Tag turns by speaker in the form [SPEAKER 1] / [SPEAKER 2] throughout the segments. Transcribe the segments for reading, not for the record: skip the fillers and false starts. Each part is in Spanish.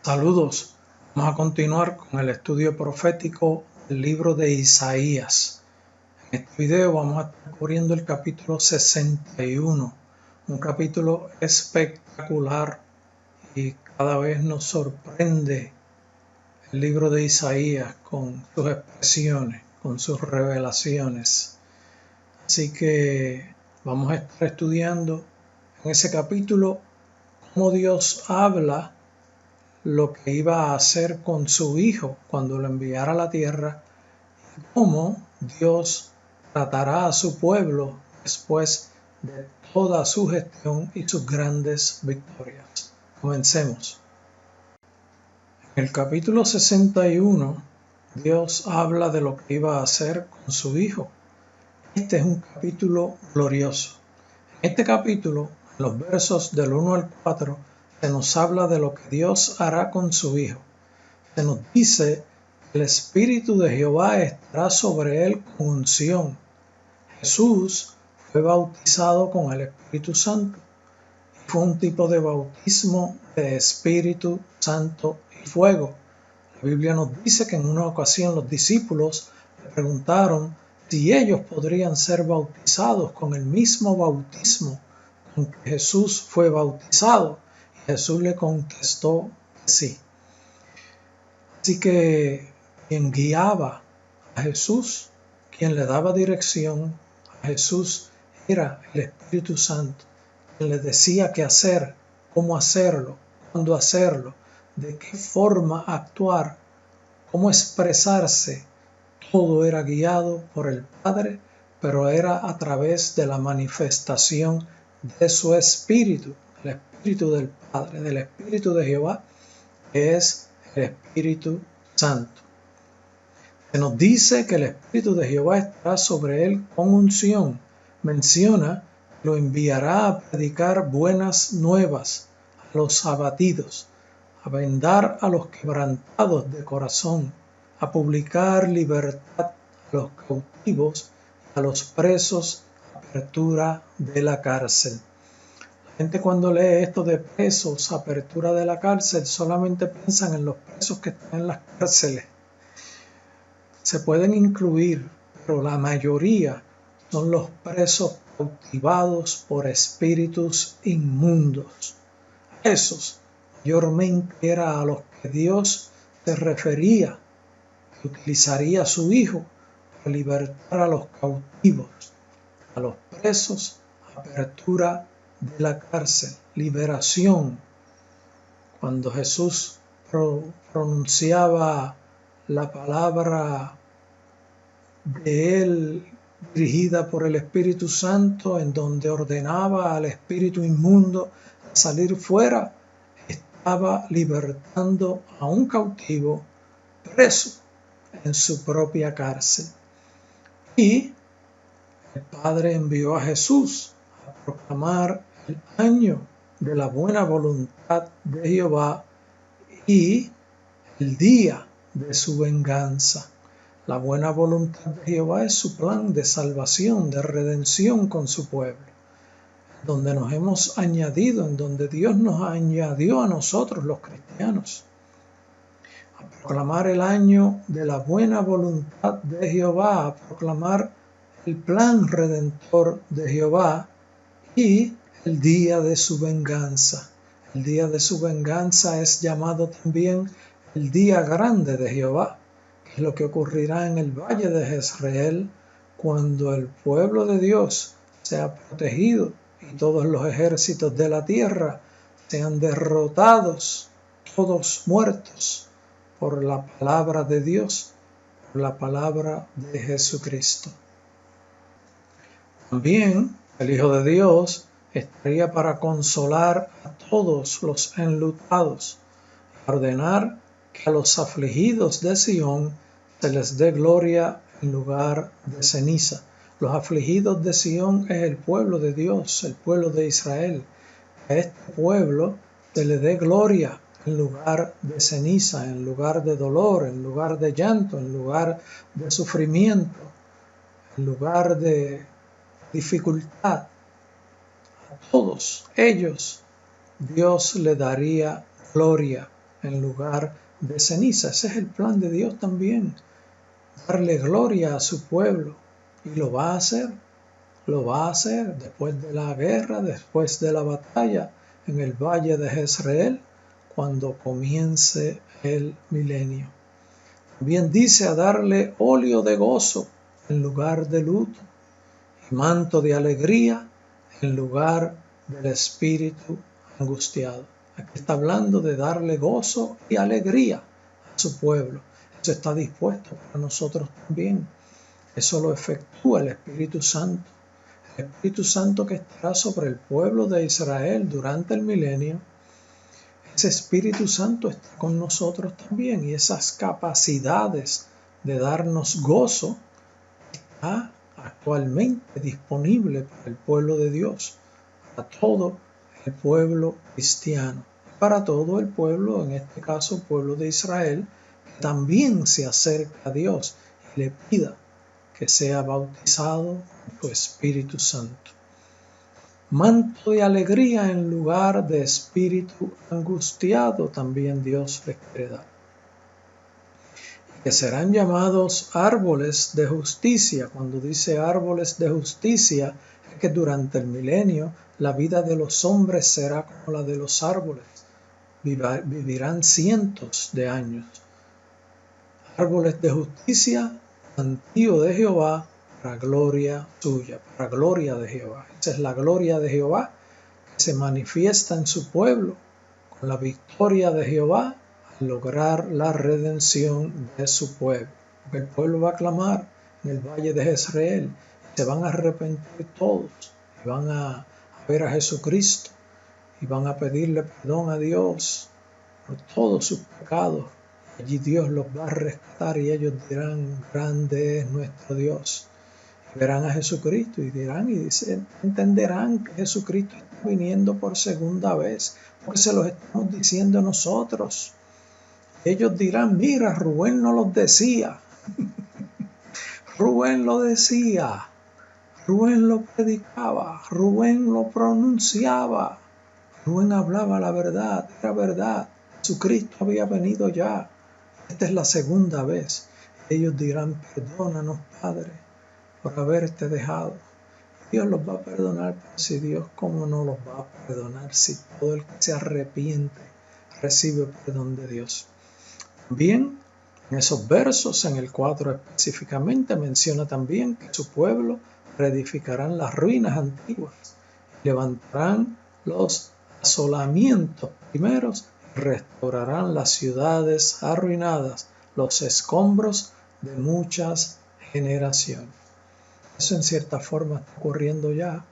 [SPEAKER 1] Saludos, vamos a continuar con el estudio profético del libro de Isaías. En este video vamos a estar cubriendo el capítulo 61, un capítulo espectacular y cada vez nos sorprende el libro de Isaías con sus expresiones, con sus revelaciones. Así que vamos a estar estudiando en ese capítulo cómo Dios habla lo que iba a hacer con su Hijo cuando lo enviara a la tierra y cómo Dios tratará a su pueblo después de toda su gestión y sus grandes victorias. Comencemos. En el capítulo 61, Dios habla de lo que iba a hacer con su Hijo. Este es un capítulo glorioso. En este capítulo, en los versos del 1 al 4, se nos habla de lo que Dios hará con su Hijo. Se nos dice que el Espíritu de Jehová estará sobre él con unción. Jesús fue bautizado con el Espíritu Santo. Fue un tipo de bautismo de Espíritu Santo y fuego. La Biblia nos dice que en una ocasión los discípulos le preguntaron si ellos podrían ser bautizados con el mismo bautismo con que Jesús fue bautizado. Y Jesús le contestó que sí. Así que quien guiaba a Jesús, quien le daba dirección a Jesús, era el Espíritu Santo, quien le decía qué hacer, cómo hacerlo, cuándo hacerlo, de qué forma actuar, cómo expresarse. Todo era guiado por el Padre, pero era a través de la manifestación de su Espíritu, el Espíritu del Padre, del Espíritu de Jehová, que es el Espíritu Santo. Se nos dice que el Espíritu de Jehová estará sobre él con unción. Menciona que lo enviará a predicar buenas nuevas a los abatidos, a vendar a los quebrantados de corazón, a publicar libertad a los cautivos y a los presos, apertura de la cárcel. La gente cuando lee esto de presos, apertura de la cárcel, solamente piensan en los presos que están en las cárceles. Se pueden incluir, pero la mayoría son los presos cautivados por espíritus inmundos. Esos mayormente era a los que Dios se refería, que utilizaría a su Hijo para libertar a los cautivos, a los presos, apertura de la cárcel, liberación. Cuando Jesús pronunciaba la palabra de él dirigida por el Espíritu Santo, en donde ordenaba al espíritu inmundo a salir fuera, estaba libertando a un cautivo preso en su propia cárcel. Y el Padre envió a Jesús a proclamar el año de la buena voluntad de Jehová y el día de su venganza. La buena voluntad de Jehová es su plan de salvación, de redención con su pueblo, donde nos hemos añadido, en donde Dios nos añadió a nosotros los cristianos, a proclamar el año de la buena voluntad de Jehová, a proclamar el plan redentor de Jehová y el día de su venganza. El día de su venganza es llamado también el día grande de Jehová, que es lo que ocurrirá en el valle de Jezreel cuando el pueblo de Dios sea protegido y todos los ejércitos de la tierra sean derrotados, todos muertos por la palabra de Dios, por la palabra de Jesucristo. También el Hijo de Dios estaría para consolar a todos los enlutados y ordenar que a los afligidos de Sión se les dé gloria en lugar de ceniza. Los afligidos de Sión es el pueblo de Dios, el pueblo de Israel. A este pueblo se le dé gloria en lugar de ceniza, en lugar de dolor, en lugar de llanto, en lugar de sufrimiento, en lugar de dificultad. A todos ellos Dios le daría gloria en lugar de ceniza. Ese es el plan de Dios también, darle gloria a su pueblo. Y lo va a hacer. Lo va a hacer después de la guerra, después de la batalla en el valle de Jezreel, cuando comience el milenio. También dice a darle óleo de gozo en lugar de luto y manto de alegría en lugar del espíritu angustiado. Aquí está hablando de darle gozo y alegría a su pueblo. Eso está dispuesto para nosotros también. Eso lo efectúa el Espíritu Santo. El Espíritu Santo que estará sobre el pueblo de Israel durante el milenio. Ese Espíritu Santo está con nosotros también, y esas capacidades de darnos gozo está actualmente disponible para el pueblo de Dios, para todo el pueblo cristiano, para todo el pueblo, en este caso el pueblo de Israel, que también se acerca a Dios y le pida que sea bautizado con tu Espíritu Santo. Manto de alegría en lugar de espíritu angustiado también Dios les quiere dar. Que serán llamados árboles de justicia. Cuando dice árboles de justicia, es que durante el milenio la vida de los hombres será como la de los árboles. Vivirán cientos de años. Árboles de justicia, plantío de Jehová, para gloria suya, para gloria de Jehová. Esa es la gloria de Jehová que se manifiesta en su pueblo con la victoria de Jehová al lograr la redención de su pueblo. Porque el pueblo va a clamar en el valle de Jezreel, y se van a arrepentir todos y van a ver a Jesucristo y van a pedirle perdón a Dios por todos sus pecados. Allí Dios los va a rescatar y ellos dirán, grande es nuestro Dios. Y verán a Jesucristo y dirán y entenderán que Jesucristo está viniendo por segunda vez, porque se los estamos diciendo nosotros. Ellos dirán, mira, Rubén no los decía. Rubén lo decía. Rubén lo predicaba. Rubén lo pronunciaba. Rubén hablaba la verdad, era verdad. Jesucristo había venido ya. Esta es la segunda vez. Ellos dirán, perdónanos, Padre, por haberte dejado. Dios los va a perdonar, pero si Dios, ¿cómo no los va a perdonar si todo el que se arrepiente recibe perdón de Dios? Bien, en esos versos, en el 4 específicamente, menciona también que su pueblo reedificarán las ruinas antiguas, levantarán los asolamientos primeros, restaurarán las ciudades arruinadas, los escombros de muchas generaciones. Eso en cierta forma está ocurriendo ya,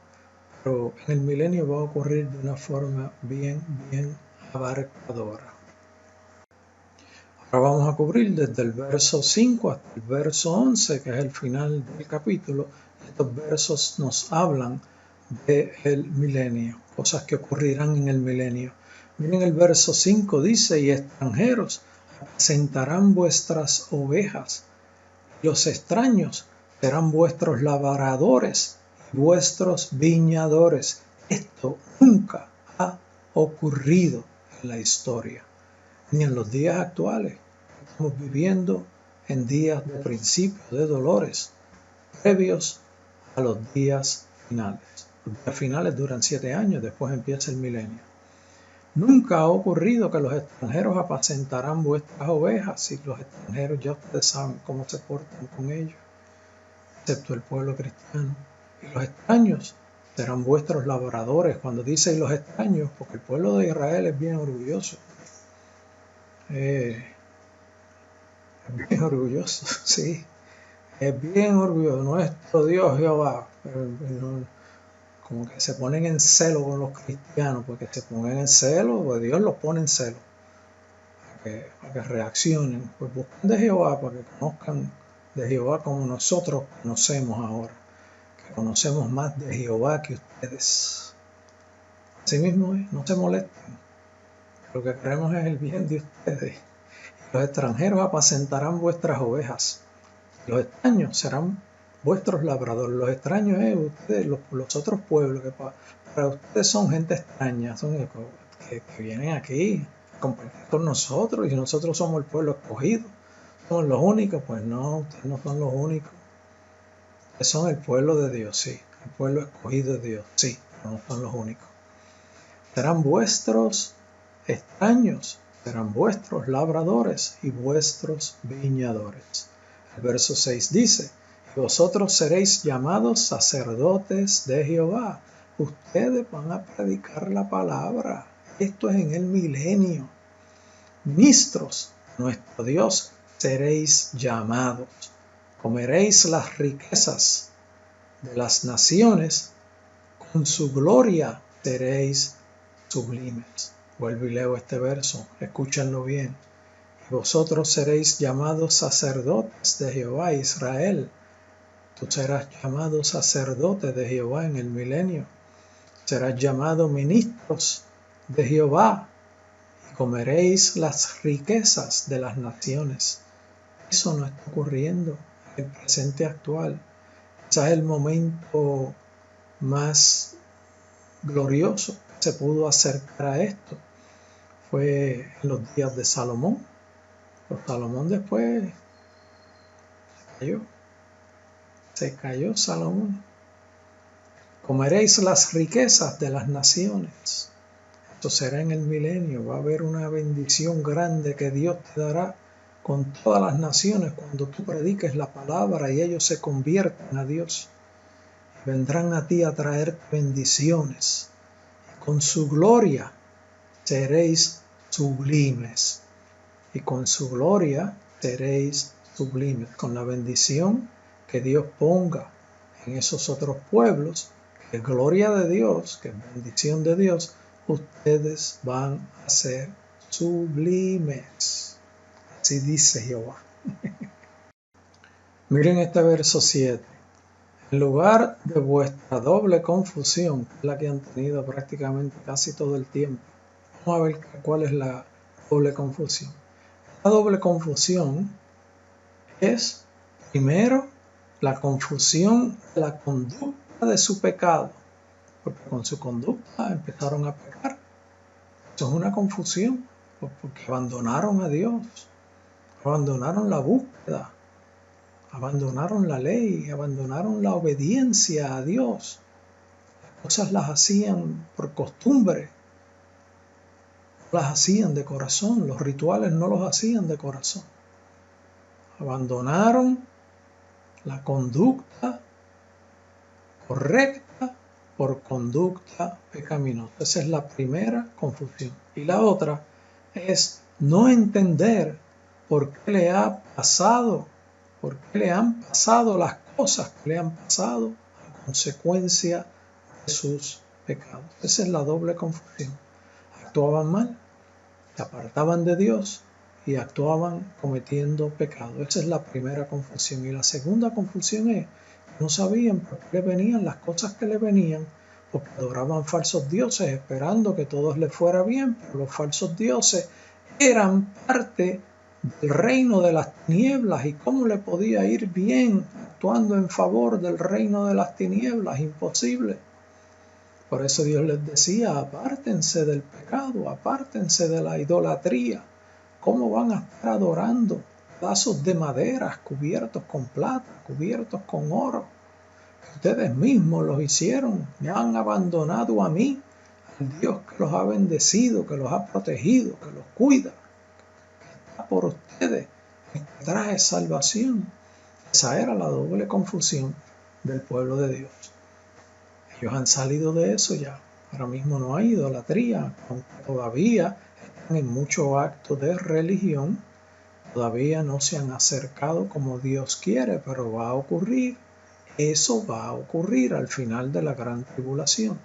[SPEAKER 1] pero en el milenio va a ocurrir de una forma bien abarcadora. Ahora vamos a cubrir desde el verso 5 hasta el verso 11, que es el final del capítulo. Estos versos nos hablan del milenio, cosas que ocurrirán en el milenio. Miren el verso 5, dice, y extranjeros apacentarán vuestras ovejas, y los extraños serán vuestros labradores y vuestros viñadores. Esto nunca ha ocurrido en la historia, ni en los días actuales. Estamos viviendo en días de principio de dolores, previos a los días finales. Los días finales duran 7 años, después empieza el milenio. Nunca ha ocurrido que los extranjeros apacentarán vuestras ovejas, y los extranjeros ya ustedes saben cómo se portan con ellos, excepto el pueblo cristiano. Y los extraños serán vuestros labradores. Cuando dice y los extraños, porque el pueblo de Israel es bien orgulloso. Es bien orgulloso, sí. Es bien orgulloso. Nuestro Dios Jehová. Como que se ponen en celo con los cristianos, porque se ponen en celo, pues Dios los pone en celo, para que reaccionen. Pues busquen de Jehová, para que conozcan de Jehová como nosotros conocemos ahora, que conocemos más de Jehová que ustedes. Así mismo es, no se molesten, lo que queremos es el bien de ustedes. Los extranjeros apacentarán vuestras ovejas, los extraños serán vuestros labradores. Los extraños es ustedes, los otros pueblos que para ustedes son gente extraña, son que vienen aquí compartir con nosotros y nosotros somos el pueblo escogido. ¿Somos los únicos? Pues no, ustedes no son los únicos. Ustedes son el pueblo de Dios, sí. El pueblo escogido de Dios, sí, pero no son los únicos. Serán vuestros extraños, serán vuestros labradores y vuestros viñadores. El verso 6 dice, y vosotros seréis llamados sacerdotes de Jehová. Ustedes van a predicar la palabra. Esto es en el milenio. Ministros, nuestro Dios, seréis llamados. Comeréis las riquezas de las naciones. Con su gloria seréis sublimes. Vuelvo y leo este verso. Escúchenlo bien. Y vosotros seréis llamados sacerdotes de Jehová Israel. Tú serás llamado sacerdote de Jehová en el milenio. Serás llamado ministros de Jehová y comeréis las riquezas de las naciones. Eso no está ocurriendo en el presente actual. Quizás el momento más glorioso que se pudo acercar a esto fue en los días de Salomón. Pero Salomón después se cayó Salomón. Comeréis las riquezas de las naciones. Esto será en el milenio. Va a haber una bendición grande que Dios te dará con todas las naciones cuando tú prediques la palabra y ellos se conviertan a Dios. Vendrán a ti a traer bendiciones. Con su gloria seréis sublimes. Y con su gloria seréis sublimes. Con la bendición que Dios ponga en esos otros pueblos, que es gloria de Dios, que es bendición de Dios, ustedes van a ser sublimes. Así dice Jehová. Miren este verso 7. En lugar de vuestra doble confusión, que es la que han tenido prácticamente casi todo el tiempo. Vamos a ver cuál es la doble confusión. La doble confusión es, primero, la confusión de la conducta de su pecado, porque con su conducta empezaron a pecar. Eso es una confusión, porque abandonaron a Dios, abandonaron la búsqueda, abandonaron la ley, abandonaron la obediencia a Dios. Las cosas las hacían por costumbre, no las hacían de corazón, los rituales no los hacían de corazón. Abandonaron la conducta correcta por conducta pecaminosa. Esa es la primera confusión. Y la otra es no entender por qué le ha pasado, por qué le han pasado las cosas que le han pasado a consecuencia de sus pecados. Esa es la doble confusión. Actuaban mal, se apartaban de Dios y actuaban cometiendo pecado. Esa es la primera confusión. Y la segunda confusión es que no sabían por qué le venían las cosas que le venían, porque adoraban falsos dioses esperando que todo les fuera bien, pero los falsos dioses eran parte del reino de las tinieblas. ¿Y cómo le podía ir bien actuando en favor del reino de las tinieblas? Imposible. Por eso Dios les decía, apártense del pecado, apártense de la idolatría. ¿Cómo van a estar adorando vasos de madera cubiertos con plata, cubiertos con oro? Ustedes mismos los hicieron, me han abandonado a mí, al Dios que los ha bendecido, que los ha protegido, que los cuida, que está por ustedes, que trae salvación. Esa era la doble confusión del pueblo de Dios. Ellos han salido de eso ya. Ahora mismo no hay idolatría, aunque todavía están en muchos actos de religión, todavía no se han acercado como Dios quiere, pero va a ocurrir. Eso va a ocurrir al final de la gran tribulación.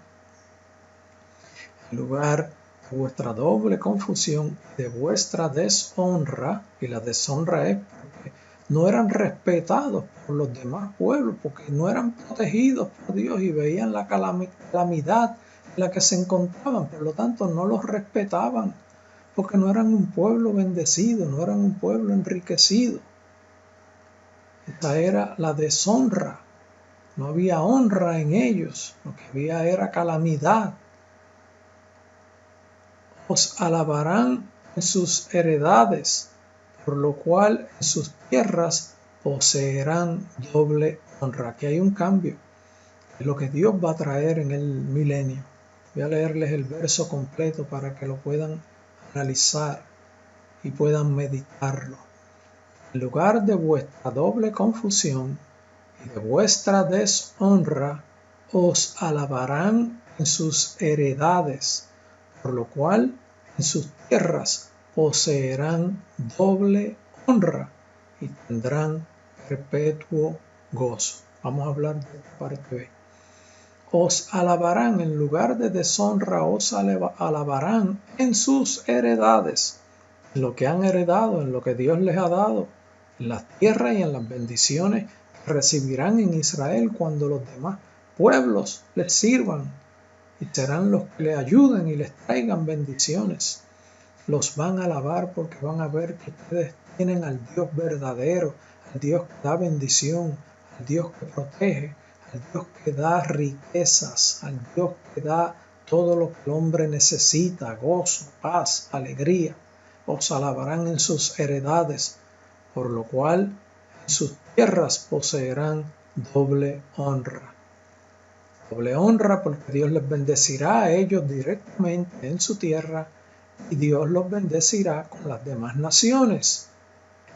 [SPEAKER 1] En lugar de vuestra doble confusión, de vuestra deshonra, y la deshonra es porque no eran respetados por los demás pueblos, porque no eran protegidos por Dios y veían la calamidad en la que se encontraban, por lo tanto no los respetaban, porque no eran un pueblo bendecido, no eran un pueblo enriquecido. Esta era la deshonra. No había honra en ellos, lo que había era calamidad. Os alabarán en sus heredades, por lo cual en sus tierras poseerán doble honra. Aquí hay un cambio, es lo que Dios va a traer en el milenio. Voy a leerles el verso completo para que lo puedan analizar y puedan meditarlo. En lugar de vuestra doble confusión y de vuestra deshonra, os alabarán en sus heredades, por lo cual en sus tierras poseerán doble honra y tendrán perpetuo gozo. Vamos a hablar de esta parte B. Os alabarán en lugar de deshonra, os alabarán en sus heredades, en lo que han heredado, en lo que Dios les ha dado, en las tierras y en las bendiciones que recibirán en Israel cuando los demás pueblos les sirvan y serán los que les ayuden y les traigan bendiciones. Los van a alabar porque van a ver que ustedes tienen al Dios verdadero, al Dios que da bendición, al Dios que protege, al Dios que da riquezas, al Dios que da todo lo que el hombre necesita, gozo, paz, alegría. Os alabarán en sus heredades, por lo cual en sus tierras poseerán doble honra. Doble honra porque Dios les bendecirá a ellos directamente en su tierra y Dios los bendecirá con las demás naciones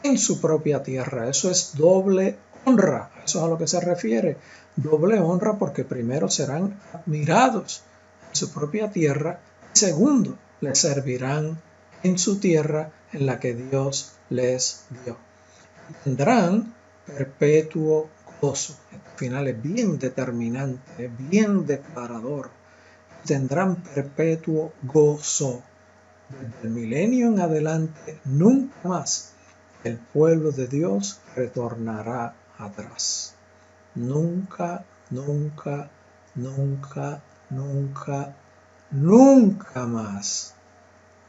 [SPEAKER 1] en su propia tierra. Eso es doble honra, eso es a lo que se refiere. Doble honra porque primero serán admirados en su propia tierra y segundo les servirán en su tierra en la que Dios les dio. Tendrán perpetuo gozo. Al final es bien determinante, es bien declarador. Tendrán perpetuo gozo. Desde el milenio en adelante, nunca más el pueblo de Dios retornará atrás. Nunca, nunca, nunca, nunca, nunca más.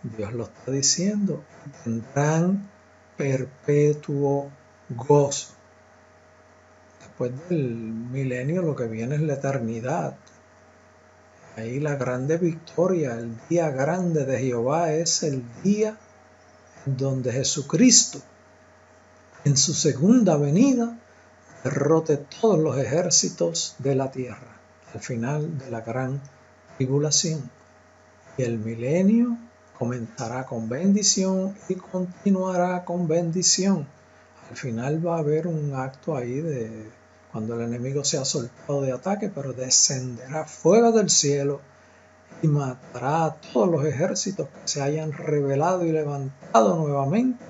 [SPEAKER 1] Dios lo está diciendo. Tendrán perpetuo gozo. Después del milenio lo que viene es la eternidad. Ahí la grande victoria, el día grande de Jehová es el día en donde Jesucristo, en su segunda venida, derrote todos los ejércitos de la tierra, al final de la gran tribulación. Y el milenio comenzará con bendición y continuará con bendición. Al final va a haber un acto ahí de cuando el enemigo sea soltado de ataque, pero descenderá fuego del cielo y matará a todos los ejércitos que se hayan rebelado y levantado nuevamente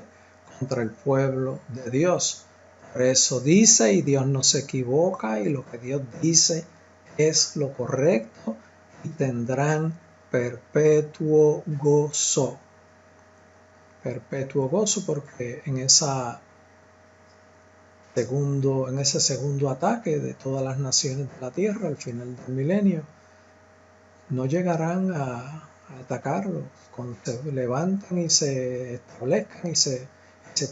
[SPEAKER 1] contra el pueblo de Dios. Por eso dice, y Dios no se equivoca, y lo que Dios dice es lo correcto, y tendrán perpetuo gozo. Perpetuo gozo porque en ese segundo ataque de todas las naciones de la tierra al final del milenio, no llegarán a atacarlos. Cuando se levanten y se establezcan y se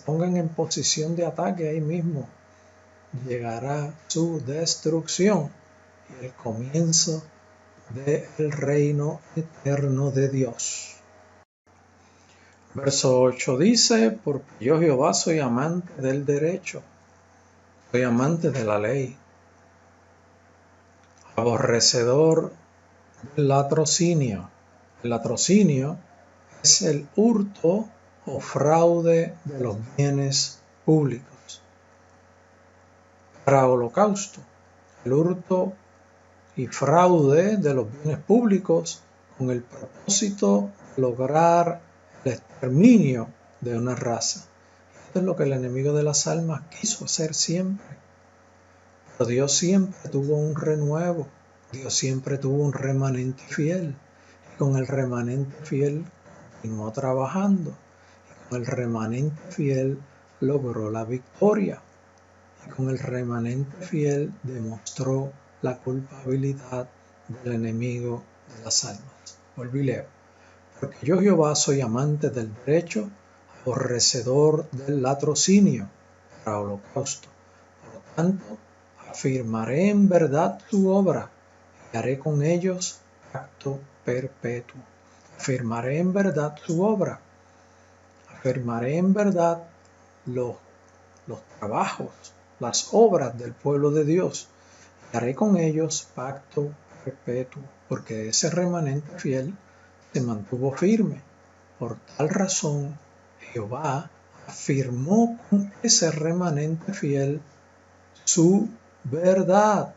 [SPEAKER 1] pongan en posición de ataque, ahí mismo llegará su destrucción y el comienzo del reino eterno de Dios. Verso 8 dice, porque yo Jehová soy amante del derecho, soy amante de la ley, aborrecedor del latrocinio. El latrocinio es el hurto o fraude de los bienes públicos. Para holocausto, el hurto y fraude de los bienes públicos con el propósito de lograr el exterminio de una raza. Esto es lo que el enemigo de las almas quiso hacer siempre. Pero Dios siempre tuvo un renuevo, Dios siempre tuvo un remanente fiel. Y con el remanente fiel continuó trabajando. Y con el remanente fiel logró la victoria. Y con el remanente fiel demostró la culpabilidad del enemigo de las almas. Vuelvo y leo. Porque yo Jehová soy amante del derecho, aborrecedor del latrocinio, para holocausto. Por tanto, afirmaré en verdad tu obra y haré con ellos pacto perpetuo. Afirmaré en verdad tu obra. Afirmaré en verdad los trabajos, las obras del pueblo de Dios. Y haré con ellos pacto perpetuo, porque ese remanente fiel se mantuvo firme. Por tal razón, Jehová afirmó con ese remanente fiel su verdad,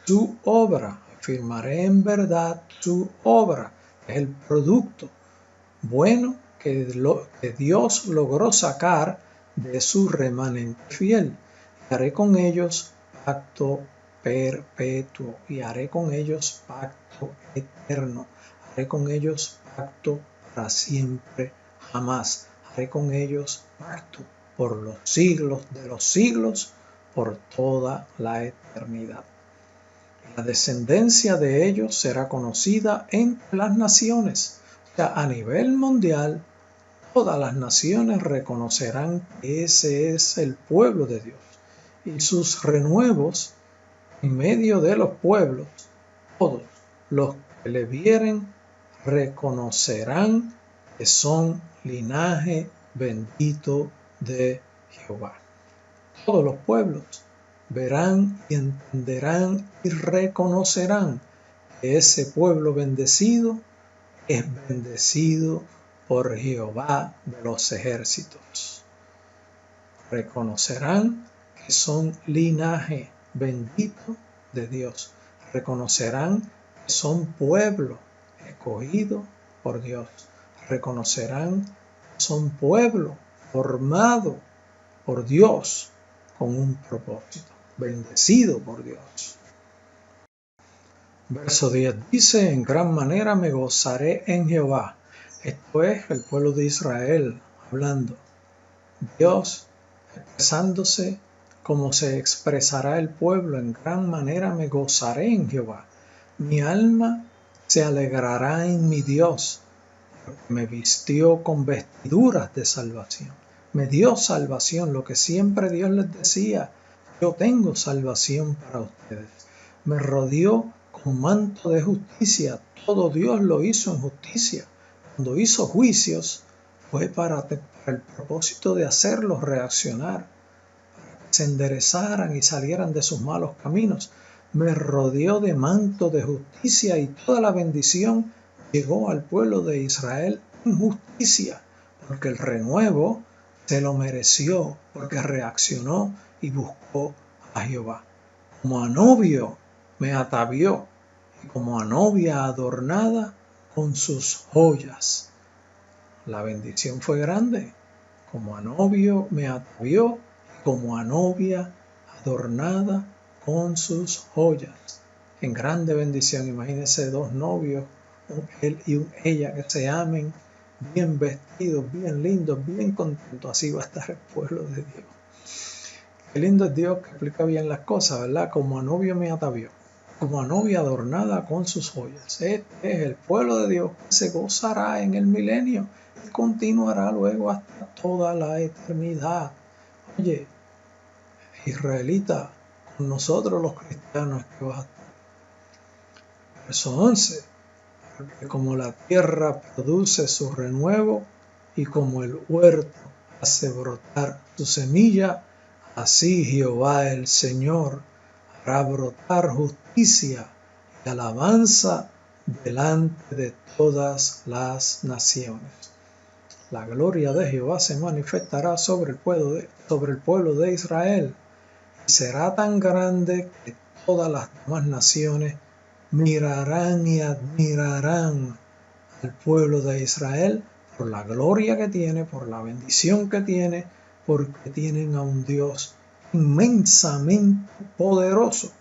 [SPEAKER 1] su obra. Afirmaré en verdad su obra, el producto bueno que Dios logró sacar de su remanente fiel. Y haré con ellos pacto perpetuo, y haré con ellos pacto eterno, haré con ellos pacto para siempre, jamás. Haré con ellos pacto por los siglos de los siglos, por toda la eternidad. La descendencia de ellos será conocida entre las naciones. O sea, a nivel mundial, todas las naciones reconocerán que ese es el pueblo de Dios. Y sus renuevos en medio de los pueblos, todos los que le vieren reconocerán que son linaje bendito de Jehová. Todos los pueblos verán y entenderán y reconocerán que ese pueblo bendecido es bendecido por Jehová de los ejércitos. Reconocerán que son linaje bendito de Dios. Reconocerán que son pueblo escogido por Dios. Reconocerán que son pueblo formado por Dios con un propósito, bendecido por Dios. Verso 10 dice, en gran manera me gozaré en Jehová. Esto es el pueblo de Israel hablando. Dios expresándose como se expresará el pueblo, en gran manera me gozaré en Jehová. Mi alma se alegrará en mi Dios, porque me vistió con vestiduras de salvación. Me dio salvación, lo que siempre Dios les decía, yo tengo salvación para ustedes. Me rodeó con manto de justicia, todo Dios lo hizo en justicia. Cuando hizo juicios fue para el propósito de hacerlos reaccionar, para que se enderezaran y salieran de sus malos caminos. Me rodeó de manto de justicia y toda la bendición llegó al pueblo de Israel en justicia, porque el renuevo se lo mereció, porque reaccionó y buscó a Jehová. Como a novio me atavió, y como a novia adornada con sus joyas. La bendición fue grande. Como a novio me atavió, y como a novia adornada con sus joyas. En grande bendición, imagínense dos novios, un él y un ella, que se amen, bien vestidos, bien lindos, bien contentos. Así va a estar el pueblo de Dios. Qué lindo es Dios que explica bien las cosas, ¿verdad? Como a novio me atavió, como a novia adornada con sus joyas. Este es el pueblo de Dios que se gozará en el milenio y continuará luego hasta toda la eternidad. Oye, israelita, con nosotros los cristianos que vas a estar. Verso 11. Porque como la tierra produce su renuevo y como el huerto hace brotar su semilla, así Jehová el Señor hará brotar justicia y alabanza delante de todas las naciones. La gloria de Jehová se manifestará sobre el pueblo de Israel y será tan grande que todas las demás naciones mirarán y admirarán al pueblo de Israel por la gloria que tiene, por la bendición que tiene, porque tienen a un Dios inmensamente poderoso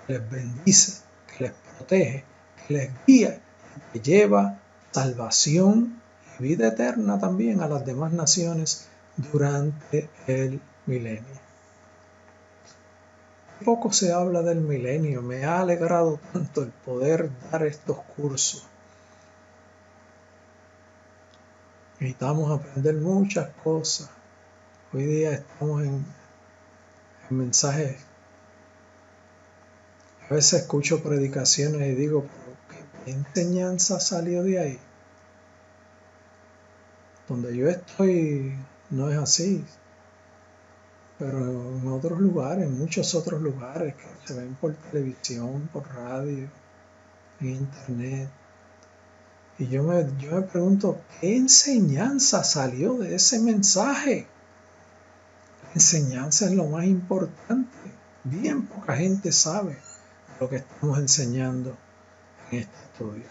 [SPEAKER 1] que les bendice, que les protege, que les guía, que lleva salvación y vida eterna también a las demás naciones durante el milenio. Poco se habla del milenio, me ha alegrado tanto el poder dar estos cursos. Necesitamos aprender muchas cosas. Hoy día estamos en mensajes. A veces escucho predicaciones y digo, ¿pero qué enseñanza salió de ahí? Donde yo estoy no es así, pero en otros lugares, en muchos otros lugares que se ven por televisión, por radio, en internet. Y yo me pregunto, ¿qué enseñanza salió de ese mensaje? La enseñanza es lo más importante. Bien poca gente sabe lo que estamos enseñando en este estudio.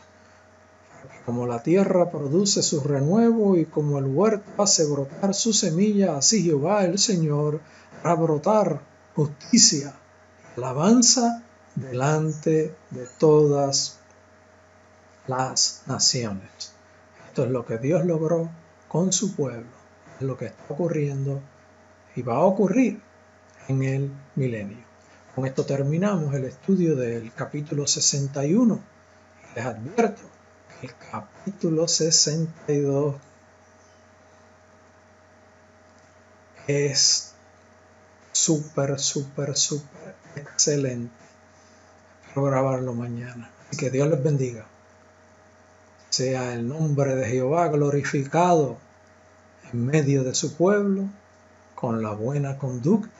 [SPEAKER 1] Como la tierra produce su renuevo y como el huerto hace brotar su semilla, así Jehová el Señor hará brotar justicia y alabanza delante de todas las naciones. Esto es lo que Dios logró con su pueblo, es lo que está ocurriendo y va a ocurrir en el milenio. Con esto terminamos el estudio del capítulo 61. Les advierto que el capítulo 62 es súper excelente. Quiero grabarlo mañana. Así que Dios les bendiga. Sea el nombre de Jehová glorificado en medio de su pueblo, con la buena conducta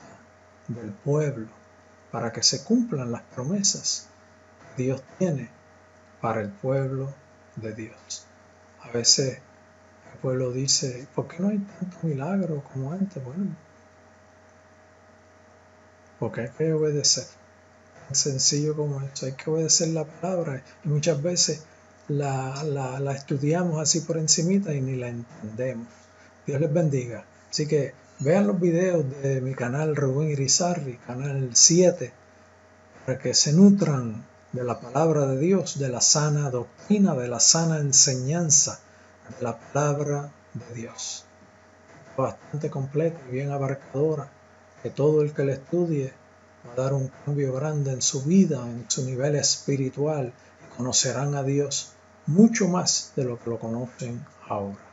[SPEAKER 1] del pueblo, para que se cumplan las promesas que Dios tiene para el pueblo de Dios. A veces el pueblo dice, ¿por qué no hay tanto milagro como antes? Bueno, porque hay que obedecer. Tan sencillo como eso, hay que obedecer la palabra. Y muchas veces la estudiamos así por encimita y ni la entendemos. Dios les bendiga. Así que vean los videos de mi canal Rubén Irizarry, canal 7, para que se nutran de la palabra de Dios, de la sana doctrina, de la sana enseñanza de la palabra de Dios. Bastante completa y bien abarcadora, que todo el que la estudie va a dar un cambio grande en su vida, en su nivel espiritual, y conocerán a Dios mucho más de lo que lo conocen ahora.